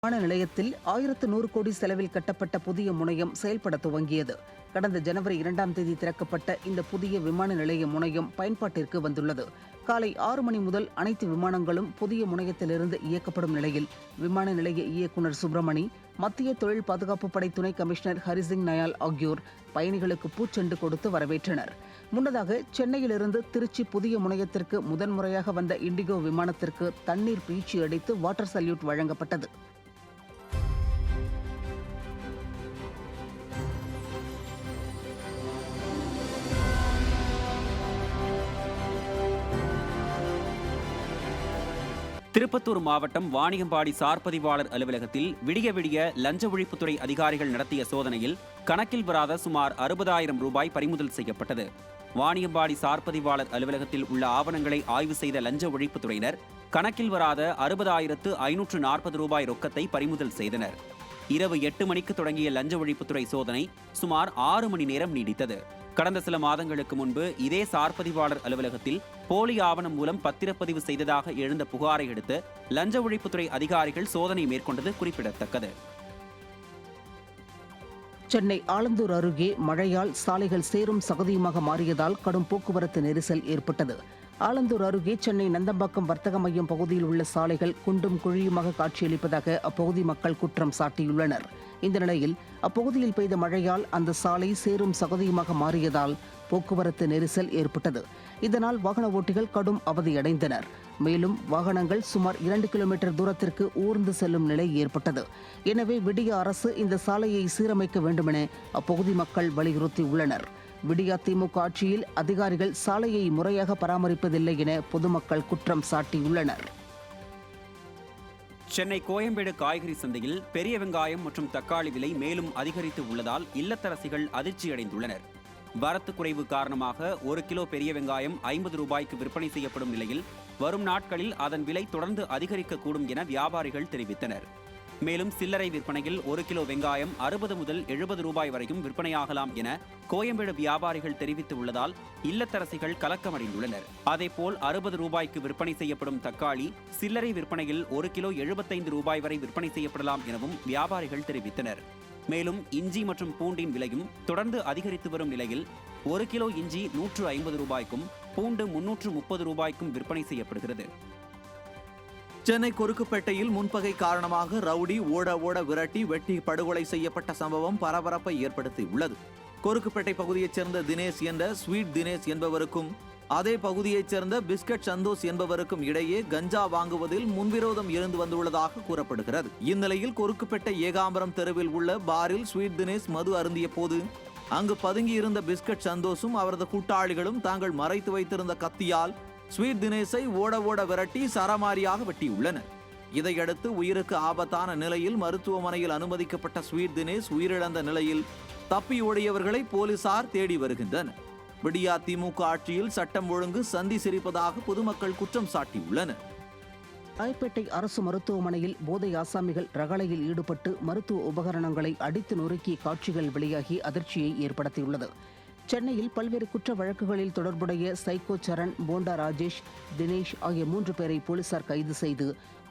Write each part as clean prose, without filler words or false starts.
விமான நிலையத்தில் 1100 கோடி செலவில் கட்டப்பட்ட புதிய முனையம் செயல்பட துவங்கியது. கடந்த ஜனவரி 2ஆம் தேதி திறக்கப்பட்ட இந்த புதிய விமான நிலைய முனையம் பயன்பாட்டிற்கு வந்துள்ளது. காலை 6 மணி முதல் அனைத்து விமானங்களும் புதிய முனையத்திலிருந்து இயக்கப்படும் நிலையில் விமான நிலைய இயக்குநர் சுப்பிரமணி, மத்திய தொழில் பாதுகாப்பு படை துணை கமிஷனர் ஹரிசிங் நயால் ஆகியோர் பயணிகளுக்கு பூச்செண்டு கொடுத்து வரவேற்றனர். முன்னதாக சென்னையிலிருந்து திருச்சி புதிய முனையத்திற்கு முதன்முறையாக வந்த இண்டிகோ விமானத்திற்கு தண்ணீர் பீச்சி அடித்து வாட்டர் சல்யூட் வழங்கப்பட்டது. திருப்பத்தூர் மாவட்டம் வாணியம்பாடி சார் பதிவாளர் அலுவலகத்தில் விடிய லஞ்ச ஒழிப்புத்துறை அதிகாரிகள் நடத்திய சோதனையில் கணக்கில் வராத சுமார் 60,000 ரூபாய் பறிமுதல் செய்யப்பட்டது. வாணியம்பாடி சார் பதிவாளர் அலுவலகத்தில் உள்ள ஆவணங்களை ஆய்வு செய்த லஞ்ச ஒழிப்புத்துறையினர் கணக்கில் வராத 60,540 ரூபாய் ரொக்கத்தை பறிமுதல் செய்தனர். இரவு 8 மணிக்கு தொடங்கிய லஞ்ச ஒழிப்புத்துறை சோதனை சுமார் 6 மணி நேரம் நீடித்தது. கடந்த சில மாதங்களுக்கு முன்பு இதே சார் பதிவாளர் அலுவலகத்தில் போலி ஆவணம் மூலம் பத்திரப்பதிவு செய்ததாக எழுந்த புகாரை அடுத்து லஞ்ச ஒழிப்புத்துறை அதிகாரிகள் சோதனை மேற்கொண்டது குறிப்பிடத்தக்கது. சென்னை ஆலந்தூர் அருகே மழையால் சாலைகள் சேரும் சகதியுமாக மாறியதால் கடும் போக்குவரத்து நெரிசல் ஏற்பட்டது. ஆலந்தூர் அருகே சென்னை நந்தம்பாக்கம் வர்த்தக மையம் பகுதியில் உள்ள சாலைகள் குண்டும் குழியுமாக காட்சியளிப்பதாக அப்பகுதி மக்கள் குற்றம் சாட்டியுள்ளனர். இந்த நிலையில் அப்பகுதியில் பெய்த மழையால் அந்த சாலை சேரும் சகதியுமாக மாறியதால் போக்குவரத்து நெரிசல் ஏற்பட்டது. இதனால் வாகன ஓட்டிகள் கடும் அவதியடைந்தனர். மேலும் வாகனங்கள் சுமார் 2 கிலோமீட்டர் தூரத்திற்கு ஊர்ந்து செல்லும் நிலை ஏற்பட்டது. எனவே விடிய அரசு இந்த சாலையை சீரமைக்க வேண்டுமென அப்பகுதி மக்கள் வலியுறுத்தியுள்ளனர். விடியா திமுக ஆட்சியில் அதிகாரிகள் சாலையை முறையாக பராமரிப்பதில்லை என பொதுமக்கள் குற்றம் சாட்டியுள்ளனர். சென்னை கோயம்பேடு காய்கறி சந்தையில் பெரிய வெங்காயம் மற்றும் தக்காளி விலை மேலும் அதிகரித்து உள்ளதால் இல்லத்தரசிகள் அதிர்ச்சியடைந்துள்ளனர். வரத்து குறைவு காரணமாக 1 கிலோ பெரிய வெங்காயம் 50 ரூபாய்க்கு விற்பனை செய்யப்படும் நிலையில் வரும் நாட்களில் அதன் விலை தொடர்ந்து அதிகரிக்கக்கூடும் என வியாபாரிகள் தெரிவித்தனர். மேலும் சில்லறை விற்பனையில் 1 கிலோ வெங்காயம் 60 முதல் 70 ரூபாய் வரையும் விற்பனையாகலாம் என கோயம்பேடு வியாபாரிகள் தெரிவித்து உள்ளதால் இல்லத்தரசிகள் கலக்கமடைந்துள்ளனர். அதேபோல் 60 ரூபாய்க்கு விற்பனை செய்யப்படும் தக்காளி சில்லறை விற்பனையில் 1 கிலோ 75 ரூபாய் வரை விற்பனை செய்யப்படலாம் எனவும் வியாபாரிகள் தெரிவித்தனர். மேலும் இஞ்சி மற்றும் பூண்டின் விலையும் தொடர்ந்து அதிகரித்து வரும் நிலையில் 1 கிலோ இஞ்சி 150 ரூபாய்க்கும் பூண்டு 330 ரூபாய்க்கும் விற்பனை செய்யப்படுகிறது. சென்னை கொருக்குப்பேட்டையில் முன்பகை காரணமாக ரவுடி ஓட விரட்டி வெட்டி படுகொலை செய்யப்பட்ட சம்பவம் பரபரப்பை ஏற்படுத்தியுள்ளது. கொருக்குப்பேட்டை பகுதியைச் சேர்ந்த தினேஷ் என்ற ஸ்வீட் தினேஷ் என்பவருக்கும் அதே பகுதியைச் சேர்ந்த பிஸ்கட் சந்தோஷ் என்பவருக்கும் இடையே கஞ்சா வாங்குவதில் முன்விரோதம் இருந்து வந்துள்ளதாக கூறப்படுகிறது. இந்நிலையில் கொருக்குப்பேட்டை ஏகாம்பரம் தெருவில் உள்ள பாரில் ஸ்வீட் தினேஷ் மது அருந்திய போது அங்கு பதுங்கி இருந்த பிஸ்கட் சந்தோஷும் அவரது கூட்டாளிகளும் தாங்கள் மறைத்து வைத்திருந்த கத்தியால் ஸ்வீட் தினேஷை ஓட விரட்டி சரமாரியாக வெட்டியுள்ளனர். இதையடுத்து உயிருக்கு ஆபத்தான நிலையில் மருத்துவமனையில் அனுமதிக்கப்பட்ட ஸ்வீட் தினேஷ் உயிரிழந்த நிலையில் தப்பி ஓடியவர்களை போலீசார் தேடி வருகின்றனர். விடியா திமுக ஆட்சியில் சட்டம் ஒழுங்கு சந்தி சிரிப்பதாக பொதுமக்கள் குற்றம் சாட்டியுள்ளனர். ராயப்பேட்டை அரசு மருத்துவமனையில் போதை ஆசாமிகள் ரகளையில் ஈடுபட்டு மருத்துவ உபகரணங்களை அடித்து நொறுக்கிய காட்சிகள் வெளியாகி அதிர்ச்சியை ஏற்படுத்தியுள்ளது. சென்னையில் பல்வேறு குற்ற வழக்குகளில் தொடர்புடைய சைக்கோ சரண், போண்டா ராஜேஷ், தினேஷ் ஆகிய 3 பேரை போலீசார் கைது செய்து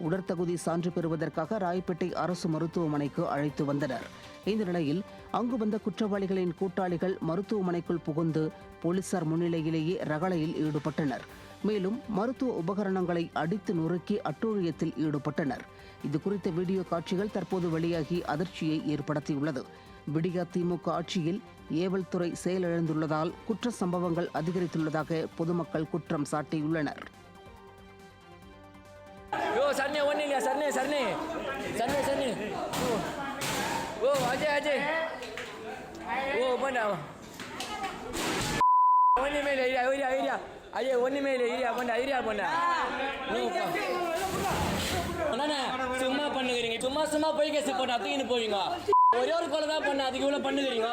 உடற்தகுதி சான்று பெறுவதற்காக ராயப்பேட்டை அரசு மருத்துவமனைக்கு அழைத்து வந்தனர். இந்த நிலையில் அங்கு வந்த குற்றவாளிகளின் கூட்டாளிகள் மருத்துவமனைக்குள் புகுந்து போலீசார் முன்னிலையிலேயே ரகளையில் ஈடுபட்டனர். மேலும் மருத்துவ உபகரணங்களை அடித்து நொறுக்கி அட்டூழியத்தில் ஈடுபட்டனர். இது குறித்த வீடியோ காட்சிகள் தற்போது வெளியாகி அதிர்ச்சியை ஏற்படுத்தியுள்ளது. விடியா திமுக ஆட்சியில் ஏவல் துறை செயலிழந்துள்ளதால் குற்ற சம்பவங்கள் அதிகரித்துள்ளதாக பொதுமக்கள் குற்றம் சாட்டியுள்ளனர். சும்மா பண்ணுகிறீங்க, சும்மா போய் கேஸ் போட்டு அதுக்கு போவீங்க. ஒரே ஒரு கொலை தான் பண்ண, அதுக்கு இவ்வளவு பண்ணுகிறீங்க.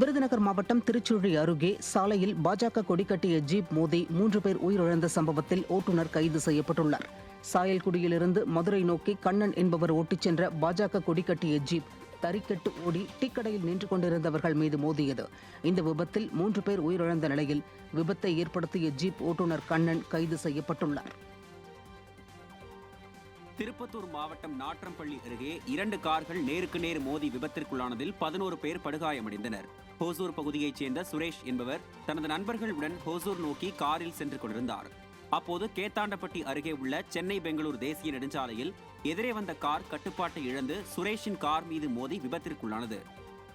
விருதுநகர் மாவட்டம் திருச்சுழி அருகே சாலையில் பாஜக கொடி கட்டிய ஜீப் மோதி 3 பேர் உயிரிழந்த சம்பவத்தில் ஓட்டுநர் கைது செய்யப்பட்டுள்ளார். சாயல்குடியிலிருந்து மதுரை நோக்கி கண்ணன் என்பவர் ஓட்டிச் சென்ற பாஜக கொடி கட்டிய ஜீப் தறிக்கெட்டு ஓடி டீக்கடையில் நின்று கொண்டிருந்தவர்கள் மீது மோதியது. இந்த விபத்தில் 3 பேர் உயிரிழந்த நிலையில் விபத்தை ஏற்படுத்திய ஜீப் ஓட்டுநர் கண்ணன் கைது செய்யப்பட்டுள்ளார். திருப்பத்தூர் மாவட்டம் நாற்றம்பள்ளி அருகே 2 கார்கள் நேருக்கு நேர் மோதி விபத்திற்குள்ளானதில் 11 பேர் படுகாயமடைந்தனர். ஹோசூர் பகுதியைச் சேர்ந்த சுரேஷ் என்பவர் தனது நண்பர்களுடன் ஹோசூர் நோக்கி காரில் சென்று கொண்டிருந்தார். அப்போது கேத்தாண்டப்பட்டி அருகே உள்ள சென்னை பெங்களூர் தேசிய நெடுஞ்சாலையில் எதிரே வந்த கார் கட்டுப்பாட்டை இழந்து சுரேஷின் கார் மீது மோதி விபத்திற்குள்ளானது.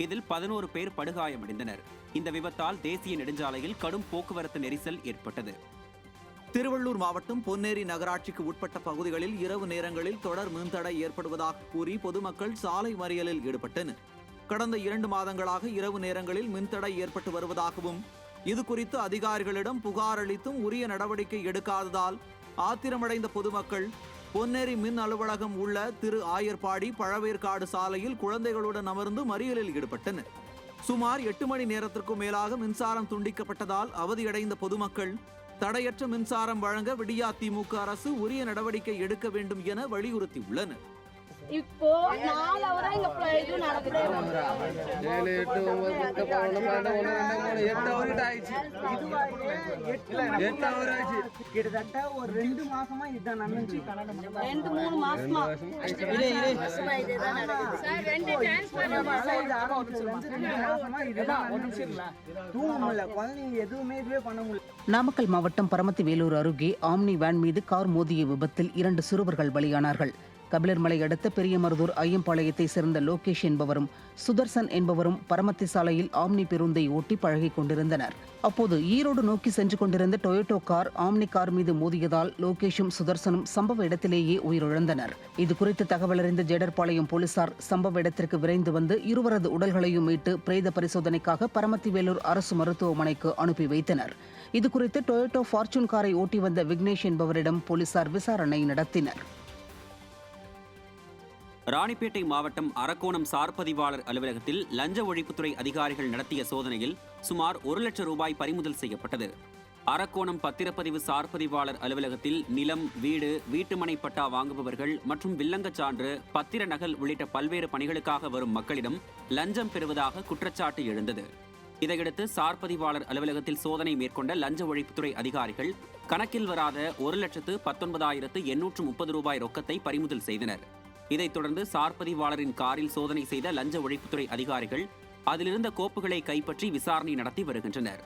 இதில் 11 பேர் படுகாயமடைந்தனர். இந்த விபத்தால் தேசிய நெடுஞ்சாலையில் கடும் போக்குவரத்து நெரிசல் ஏற்பட்டது. திருவள்ளூர் மாவட்டம் பொன்னேரி நகராட்சிக்கு உட்பட்ட பகுதிகளில் இரவு நேரங்களில் தொடர் மின்தடை ஏற்படுவதாக கூறி பொதுமக்கள் சாலை மறியலில் ஈடுபட்டனர். கடந்த 2 மாதங்களாக இரவு நேரங்களில் மின்தடை ஏற்பட்டு வருவதாகவும் இது குறித்து அதிகாரிகளிடம் புகார் அளித்தும் உரிய நடவடிக்கை எடுக்காததால் ஆத்திரமடைந்த பொதுமக்கள் பொன்னேரி மின் அலுவலகம் உள்ள திரு ஆயர்பாடி பழவேற்காடு சாலையில் குழந்தைகளுடன் அமர்ந்து மறியலில் ஈடுபட்டனர். சுமார் 8 மணி நேரத்திற்கும் மேலாக மின்சாரம் துண்டிக்கப்பட்டதால் அவதியடைந்த பொதுமக்கள் தடையற்ற மின்சாரம் வழங்க விடியா திமுக அரசு உரிய நடவடிக்கை எடுக்க வேண்டும் என வலியுறுத்தியுள்ளனர். இப்போ 4 ஹவரா இங்க இது நடக்குது. 7 8 9 10 11 12 8 ஹவர் ஆயிடுச்சு. 8 ஹவர் ஆயிடுச்சு. கிட்டத்தட்ட ஒரு 2 மாசமா இதான் நடந்துச்சு. 2-3 மாசமா இதுதான் நடக்குது. சார் 2 டிரான்ஸ்ஃபார்மர் தூங்க முடியல. குழந்தைங்க எதுவுமே பண்ண முடியல. நாமக்கல் மாவட்டம் பரமத்தி வேலூர் அருகே ஆம்னி வேன் மீது கார் மோதிய விபத்தில் 2 சிறுவர்கள் பலியானார்கள். கபிலர்மலை அடுத்த பெரியமருதூர் ஐயம்பாளையத்தை சேர்ந்த லோகேஷ் என்பவரும் சுதர்சன் என்பவரும் பரமத்தி சாலையில் ஆம்னி பேருந்தை ஓட்டி பழகிக் கொண்டிருந்தனர். அப்போது ஈரோடு நோக்கி சென்று கொண்டிருந்த டொயோட்டோ கார் ஆம்னி கார் மீது மோதியதால் லோகேஷும் சுதர்சனும் சம்பவ இடத்திலேயே உயிரிழந்தனர். இதுகுறித்து தகவலறிந்த ஜேடர்பாளையம் போலீசார் சம்பவ இடத்திற்கு விரைந்து வந்து இருவரது உடல்களையும் மீட்டு பிரேத பரிசோதனைக்காக பரமத்தி வேலூர் அரசு மருத்துவமனைக்கு அனுப்பி வைத்தனர். இதுகுறித்து டொயோட்டோ ஃபார்ச்சூன் காரை ஓட்டி வந்த விக்னேஷ் என்பவரிடம் போலீசார் விசாரணை நடத்தினர். ராணிப்பேட்டை மாவட்டம் அரக்கோணம் சார்பதிவாளர் அலுவலகத்தில் லஞ்ச ஒழிப்புத்துறை அதிகாரிகள் நடத்திய சோதனையில் சுமார் 1 லட்சம் ரூபாய் பறிமுதல் செய்யப்பட்டது. அரக்கோணம் பத்திரப்பதிவு சார்பதிவாளர் அலுவலகத்தில் நிலம், வீடு, வீட்டுமனை பட்டா வாங்குபவர்கள் மற்றும் வில்லங்கச் சான்று, பத்திர நகல் உள்ளிட்ட பல்வேறு பணிகளுக்காக வரும் மக்களிடம் லஞ்சம் பெறுவதாக குற்றச்சாட்டு எழுந்தது. இதையடுத்து சார்பதிவாளர் அலுவலகத்தில் சோதனை மேற்கொண்ட லஞ்ச ஒழிப்புத்துறை அதிகாரிகள் கணக்கில் வராத 1,19,830 ரூபாய் ரொக்கத்தை பறிமுதல் செய்தனர். இதைத் தொடர்ந்து சார்பதிவாளரின் காரில் சோதனை செய்த லஞ்ச ஒழிப்புத்துறை அதிகாரிகள் அதிலிருந்த கோப்புகளை கைப்பற்றி விசாரணை நடத்தி வருகின்றனர்.